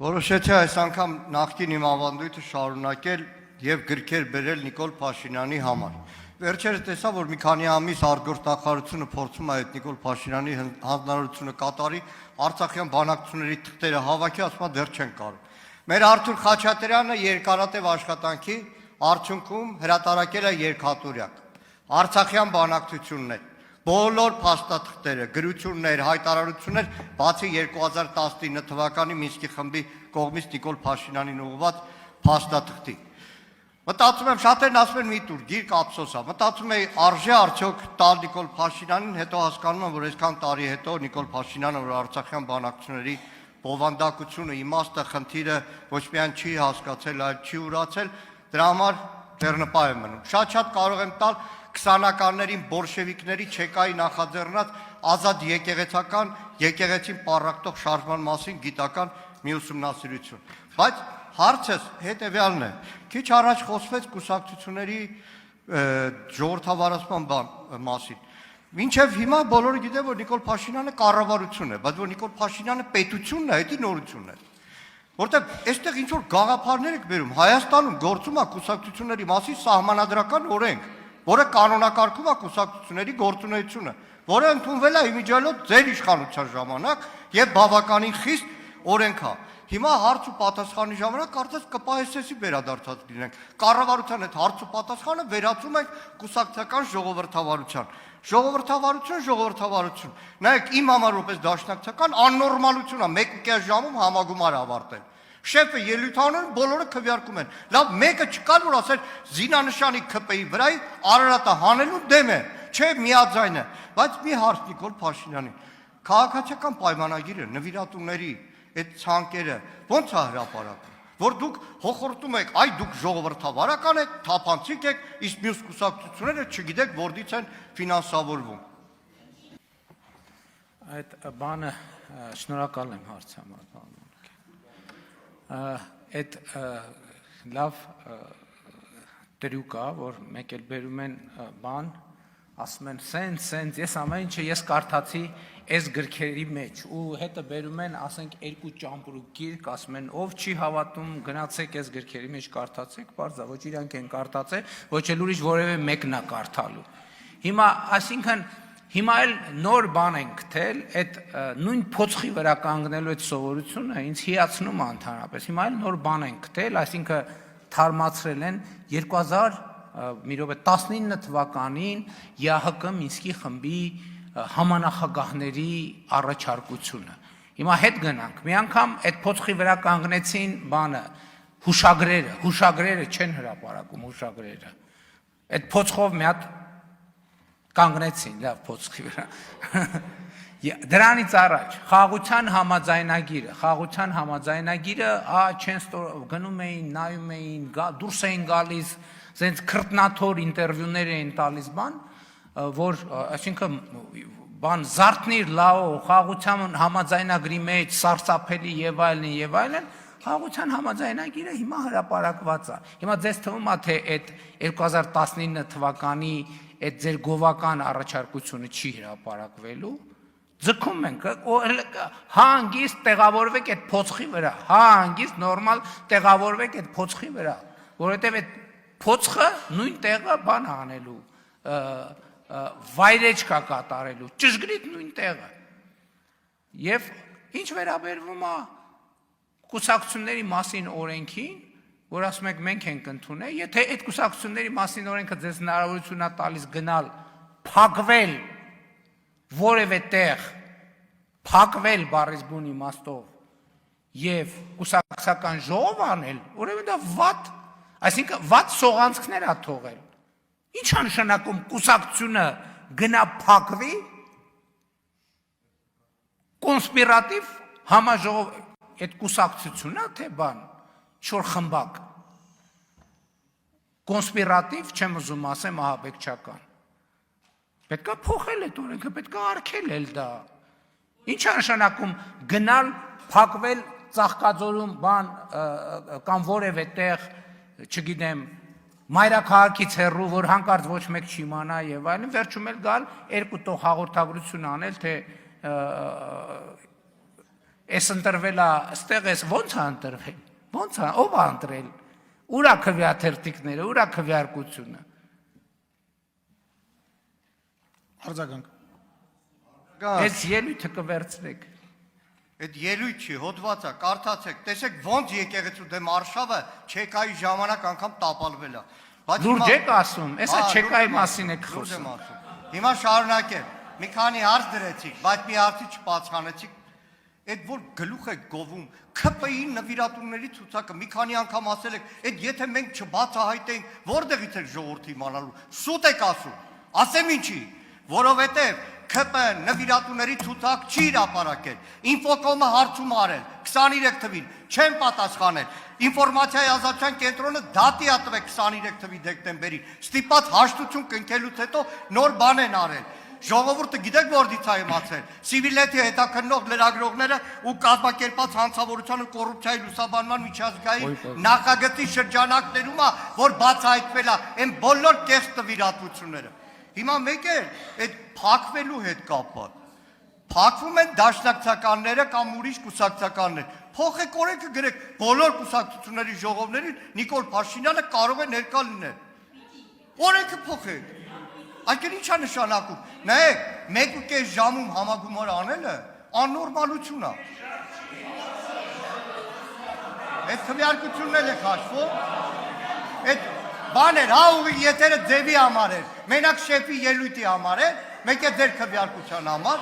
Որոշեցի այս անգամ նախկին իմ ավանդույթը շարունակել եւ գրքեր բերել Նիկոլ Փաշինյանի համար։ Վերջերս տեսա, որ մի քանի ամիս արտգործնախարարությունը փորձում է այդ Նիկոլ Փաշինյանի հանձնարարությունը կատարի, Արցախյան բանակցությունների թղթերը հավաքի, ասում է դեռ չեն կարող։ Մեր Արթուր Խաչատրյանը երկարատև աշխատանքի արդյունքում հրատարակել է երկհատորյակ Արցախյան բանակցություններ։ Բոլոր փաստաթղթերը, գրություններ, հայտարարություններ, բացի 2019 թվականի Մինսկի խմբի կողմից Նիկոլ Փաշինյանին ուղղված փաստաթղթի։ Մտածում եմ, շատերն ասում են մի տուր, գիրք ափսոս է։ Մտածում եմ, արժե արդյոք տալ Նիկոլ Փաշինյանին, հետո հասկանում եմ, որ այսքան տարի հետո Նիկոլ Փաշինյանը, որ Արցախյան բանակցությունների բովանդակությունը, իմաստը, խնդիրը ոչ միայն չի հասկացել, այլ չի ուրացել, դրա համար դեռնպահ եմ մնում։ Շատ կարող եմ տալ 20-ականներին բոլշևիկների չեկայի նախաձեռնած ազատ եկեղեցին պառակտող շարժման մասին գիտական մի ուսումնասիրություն։ Բայց հարցս հետևյալն է. քիչ առաջ խոսվեց կուսակցությունների ժողովրդավարացման մասին։ Մինչև հիմա բոլորը գիտեն, որ Նիկոլ Փաշինյանը կառավարություն է, բայց որ Նիկոլ Փաշինյանը պետությունն է, դա նորություն է։ Որտեղ այստեղ ինչ որ գաղափարներ եք բերում, Հայաստանում գործում է կուսակցությունների մասին սահմանադրական օրենք, որը կանոնակարգում է կուսակցությունների գործունեությունը, որը ընդունվել է իմիջիայլոց ձեր իշխանության ժամանակ եւ բավականին խիստ օրենք է։ Հիմա հարց ու պատասխանի ժամանակ կարծես ԿՊՍՍ-ի վերադարձած լինենք։ Կառավարության այդ հարց ու պատասխանը վերածում ենք կուսակցական ժողովրդավարության։ Ժողովրդավարություն։ Նայեք, իմ համար որպես դաշնակցական աննորմալություն է 1.5 ժամում համագումար ավարտել։ Շեֆը ելույթանում բոլորը քվեարկում են։ Լավ, մեկը չկար, որ ասել զինանշանի ԿՊ-ի վրա Արարատը հանելու դեմ է, չէ, միաձայն է։ Բայց մի հարց Նիկոլ Փաշինյանին։ Քաղաքացիական պայմանագիրը, նվիրատուների այդ ցանկերը ո՞նց է հրապարակվում, որ դուք հոխորտում եք, այ դուք ժողովրդավարական եք, թափանցիկ եք, իսկ մյուս կուսակցությունները չգիտեք որտից են ֆինանսավորվում։ Այդ բանը շնորհակալ եմ հարցի համար։ Այդ լավ դրուկ է, որ մեկ էլ բերում են բան, ասում են սենց, ես ամեն ինչը ես կարդացի այս գրքերի մեջ ու հետը բերում են, ասենք, երկու ճամպրուկ գիրք, ասում են, ով չի հավատում, գնացեք այս գրքերի մեջ կարդացեք, բարձա, ոչ իրանք են կարդացել, ոչ էլ ուրիշ որևէ մեկն է կարդալու։ Հիմա, այսինքն, հիմա էլ նոր բան են գտել, այդ նույն փոცხի վրա կանգնելու այդ սովորությունը ինձ հիացնում է ընդհանրապես։ Հիմա էլ նոր բան են գտել, այսինքն թարմացրել են 2019 թվականին ԵԱՀԿ Մինսկի խմբի համանախագահների առաջարկությունը։ Հիմա հետ գնանք, մի անգամ այդ փոცხի վրա կանգնեցին բանը, հուշագրերը չեն հրապարակում հուշագրերը։ Այդ փոცხով մի հատ կանգնեցին, լավ փոცხի վրա։ Դրանից առաջ խաղաղության համաձայնագիրը, չեն գնում էին, նայում էին, դուրս էին գալիս, ասենց քրտնաթոր ինտերվյուներ էին տալիս բան, որ այսինքն բան զարթնիր լաո խաղաղության համաձայնագրի մեջ սարսափելի եւ այլն խաղաղության համաձայնագիրը հիմա հրապարակված է։ Հիմա ձեզ թվում է թե այդ 2019 թվականի այդ ձեր գովական առաջարկությունը չի հրապարակվելու։ Ձգում ենք, հանգիստ տեղավորվեք այդ փոცხի վրա, հանգիստ նորմալ տեղավորվեք այդ փոცხի վրա, որովհետև այդ փոცხը նույն տեղը բան անելու, վայրեջք կատարելու, ճշգրիտ նույն տեղը։ Եվ ինչ վերաբերվում է կուսակցությունների մասին օրենքին, որ ասում եք մենք ենք ընդունել, եթե այդ կուսակցությունների մասին օրենքը ձեզ հնարավորություն է տալիս գնալ, փակվել որևէ տեղ, փակվել բառից բուն իմաստով եւ կուսակցական ժողով անել, ուրեմն դա վատ, այսինքն վատ սողանցքներ է թողել։ Ինչ է նշանակում կուսակցությունը գնա փակվի, կոնսպիրատիվ համաժողով, այդ կուսակցությունն է թե բան, չոր խմբակ, կոնսպիրատիվ, չեմ ուզում ասեմ, ահաբեկչական։ Պետք է փոխել այդ օրենքը, պետք է արգելել դա։ Ինչ է նշանակում գնալ, փակվել Ծաղկաձորում բան կամ որևէ տեղ, չգիտեմ, մայրաքաղաքից հեռու, որ հանկարծ ոչ մեկ չիմանա եւ այլն, վերջում էլ գալ երկու տող հաղորդագրություն անել, թե Էս ընտրվելա, ստեղ էս ո՞նց է ընտրվել։ Ո՞նց է, ով է ընտրել։ Ուրա քվեաթերթիկները, ուրա քվեարկությունը։ Արձագանք։ Այս ելույթը կվերցնեք։ Այդ ելույթ չի, հոդվածը, կարդացեք, տեսեք ոնց եկեղեցու դեմ արշավը չեկայի ժամանակ անգամ տապալվել է։ Լուրջ եք ասում, էսա չեկայի մասին եք խոսում։ Հիմա շարունակեմ։ Մի քանի հարց դրեցիք, բայց մի հարցի չպատասխանեցիք։ Այդ որ գլուխ եք գովում, ՔՊԻ-ի նվիրատուների ցուցակը մի քանի անգամ ասել եք, այդ եթե մենք չբացահայտենք, որտեղից եք ժողովրդի իմանալու։ Սուտ եք ասում։ Ասեմ ինչի, որովհետև ՔՊ նվիրատուների ցուցակ չի հրապարակել։ Ինֆոկոմը հարցում արել 23 թվին, չեն պատասխանել։ Ինֆորմացիայի ազատության կենտրոնը դատի ա տվել 23 թվի դեկտեմբերին։ Ստիպած հաշտություն կնքելուց հետո նոր բան են արել։ Ժողովուրդը գիտեք որտից է իմացել։ Սիվիլետի հետաքննող լրագրողները ու կազմակերպած հանցավորության ու կոռուպցիայի լուսաբանման միջազգային նախագծի շրջանակներում է, որ բացահայտվել է այն բոլոր կեղծ նվիրատվությունները։ Հիմա մեկ է այդ փակվելու հետ կապված։ Փակվում են դաշնակցականները կամ ուրիշ կուսակցականներ։ Փոխեք օրենքը գրեք բոլոր կուսակցությունների ժողովներին Նիկոլ Փաշինյանը կարող է ներկա լինել։ Օրենքը փոխեք։ Այսինքն ի՞նչ է նշանակում։ Նայեք, 1.5 ժամում համագումար անելը աննորմալություն է։ Այդ քվեարկությունն էլ է քաշվում։ Այդ բաներ, հա ուղի եթերը ձևի համար էր, մենակ շեֆի ելույթի համար էր, մեկ է ձեր քվեարկության համար։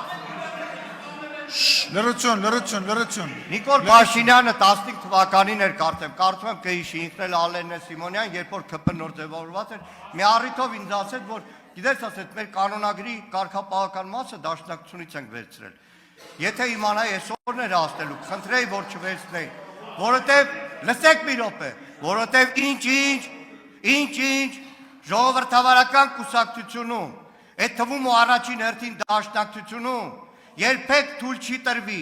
Լրություն։ Նիկոլ Փաշինյանը 15 թվականին էր կարծում եմ կհիշի, ինքն էլ Ալենն է Սիմոնյան, երբ որ ԿՊ նոր ձևավորված էր, մի առիթով ինձ ասեց, որ գիտես ասեց, մեր կանոնագրի կարգապահական մասը դաշնակցությունից ենք վերցրել։ Եթե իմանայի այսօրն էր ասելու, խնդրեի, որ չվերցնեի, որովհետև լսեք մի րոպե, որովհետև ինչ ժողովրդավարական կուսակցությունում, այդ թվում ու առաջին հերթին դաշնակցությունում երբեք թույլ չի տրվի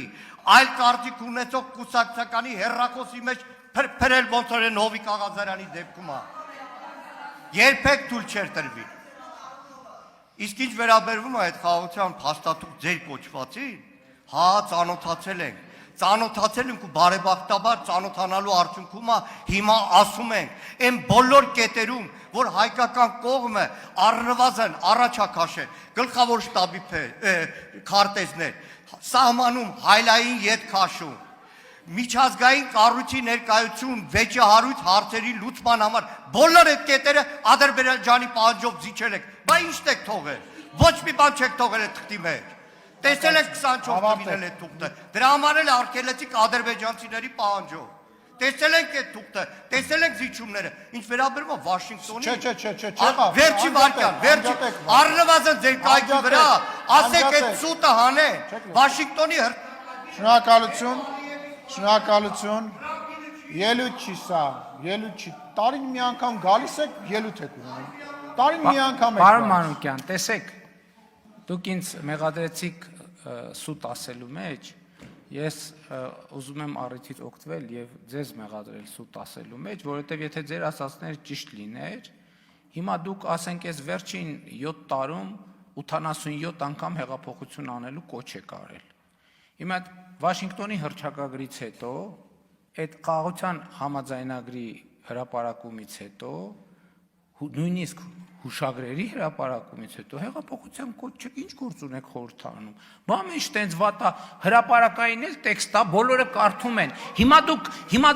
այլ կարծիք ունեցող կուսակցականի հեռախոսի մեջ փրփրել ոնց որ են Հովիկ Աղազարյանի դեպքում է։ Երբեք թույլ չէր տրվի։ Իսկ ինչ վերաբերվում է այդ խաղաղության փաստաթուղթ ձեր կոչվածին, հա ծանոթացել ենք ու բարեբախտաբար ծանոթանալու արդյունքում հիմա ասում ենք այն բոլոր կետերում, որ հայկական կողմը առնվազն առաջ է քաշել գլխավոր շտաբի քարտեզներ, սահմանում հայլային ետ քաշում, միջազգային կառույցի ներկայություն վեճահարույց հարցերի լուծման համար բոլոր այդ կետերը Ադրբեջանի պահանջով զիջել եք, բա ի՞նչ եք թողել, ոչ մի բան չեք թողել այդ թղթի մեջ։ Տեսել եք 24 թվին էլ այդ թուղթը, դրա համար էլ արգելեցիք ադրբեջանցիների պահանջով։ Տեսել ենք այդ թուղթը, տեսել ենք զիջումները, ինչ վերաբերում է Վաշինգտոնի։ Վերջի վարքյան, առնվազն ձեր կայքի վրա, ասեք այդ սուտը հանեն, Վաշինգտոնի Շնորհակալություն, ելույթ չի սա, ելույթ չի, տարին մի անգամ գալիս եք, ելույթ եք ունում, տարին մի անգամ եք։ Պարոն Մանուկյան, տեսեք, դուք ինձ մեղադրեցիք սուտ ասելու մեջ, ես ուզում եմ առիթից օգտվել եւ ձեզ մեղադրել սուտ ասելու մեջ, որովհետեւ եթե ձեր ասածները ճիշտ լիներ, հիմա դուք ասենք այս վերջին 7 տարում 87 անգամ հեղափոխություն անելու կոչ եք արել։ Հիմա Վաշինգտոնի հռչակագրից հետո, այդ խաղաղության համաձայնագրի հրապարակումից հետո, նույնիսկ հուշագրերի հրապարակումից հետո հեղափոխության կոչը ինչ գործ ունեք խորհրդանում։ Բա մեջ տենց վատա հրապարակային էլ տեքստ է, բոլորը կարդում են։ Հիմա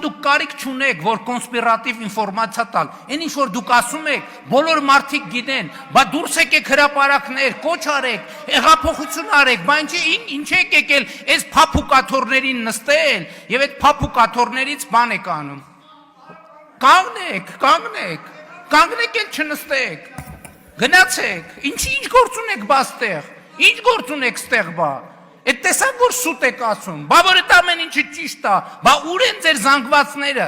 դուք կարիք չունեք, որ կոնսպիրատիվ ինֆորմացիա տալ։ Այն ինչ որ դուք ասում եք, բոլոր մարդիկ գիտեն, բա դուրս եկեք հրապարակներ, կոչ արեք, հեղափոխություն արեք, բա ինչ եք եկել այս փափուկաթորներին նստել եւ այդ փափուկաթորներից բան եք անում։ Կանգնեք էլ չնստեք, գնացեք, ինչ գործ ունեք բա ստեղ, ինչ գործ ունեք ստեղ բա, այդ տեսակ որ սուտ եք ասում, բա որ այդ ամեն ինչը ճիշտ է, բա ուր են ձեր զանգվածները,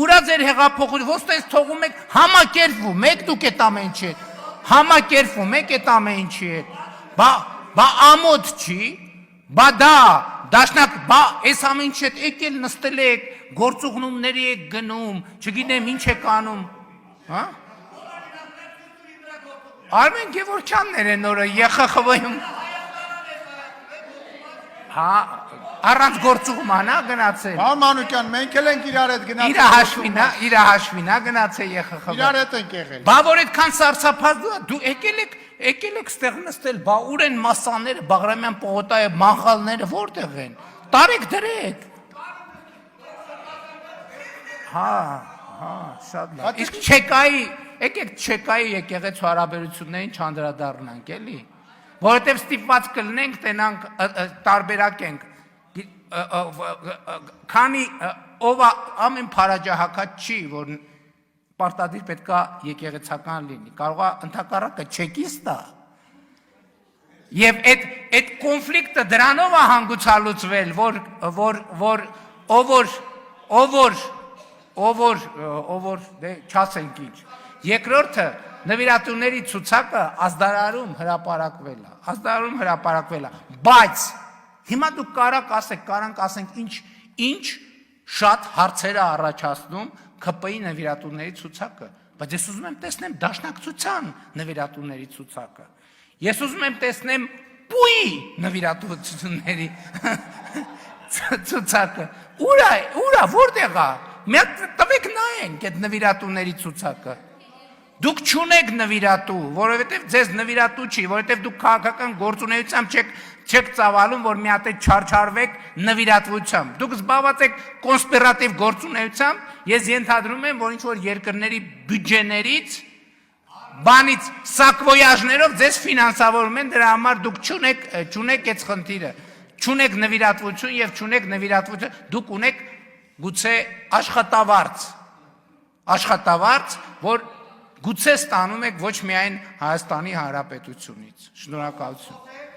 ուրա ձեր հեղափոխությունը, ոնց տես թողում եք համակերպվում եք դուք այդ ամեն ինչի հետ, համակերպվում եք այդ ամեն ինչի հետ, բա ամոթ չի, բա դա դաշնակ, բա այս ամեն ինչի հետ եկել նստել եք, գործուղնումների եք գնում, չգիտեմ ինչ եք անում, հա? Արմեն Գևորգյաններ են օրը ԵԽԽՎ-ում։ Հա, Առանց գործուղմանա գնացել։ Պարոն Մանուկյան, մենք էլ ենք իրար հետ գնացել։ Իր հաշվինա գնացել ԵԽԽՎ։ Իրար հետ ենք եղել։ Բա որ այդքան սարսափած դու եկել եք ստեղ նստել, բա ուր են մասաները, Բաղրամյան պողոտայը, մանխալները որտեղ են։ Տարեք դրեք։ Հա, շատ լավ։ Իսկ եկեք չեկայի եկեղեցու հարաբերություններին չանդրադառնանք, էլի։ Որովհետև ստիպված կլինենք, տենանք տարբերակենք։ Քանի ով ամեն փարաջահակած չի, որ պարտադիր պետքա եկեղեցական լինի, կարող է ընդհակառակը չեկիստա։ Եվ այդ կոնֆլիկտը դրանով է հանգուցալուծվել, որ դե չասենք ինչ։ Երկրորդը նվիրատուների ցուցակը ազդարարում հրապարակվել է, բայց հիմա դուք կարանք ասենք ինչ շատ հարցեր է առաջացնում ՔՊ-ի նվիրատուների ցուցակը, բայց ես ուզում եմ տեսնեմ դաշնակցության նվիրատուների ցուցակը։ Ես ուզում եմ տեսնեմ ՊՈՒ-ի նվիրատուությունների ցուցակը։ Ուրա, որտեղ է։ Մենք տվեք նայենք այդ նվիրատուների ցուցակը։ Դուք չունեք նվիրատու, որովհետև ձեզ նվիրատու չի, որովհետև դուք քաղաքական գործունեությամբ չեք ծավալում, որ մի հատ չարչարվեք նվիրատվությամբ։ Դուք զբաղված եք կոնսպիրատիվ գործունեությամբ, ես ենթադրում եմ, որ ինչ-որ երկրների բյուջեներից, բանից, սակվոյաժներով ձեզ ֆինանսավորում են, դրա համար դուք չունեք այդ խնդիրը, չունեք նվիրատվություն և չունեք նվիրատվություն, դուք ունեք գուցե աշխատավարձ, որ գուցե ստանում եք ոչ միայն Հայաստանի Հանրապետությունից։ Շնորհակալություն։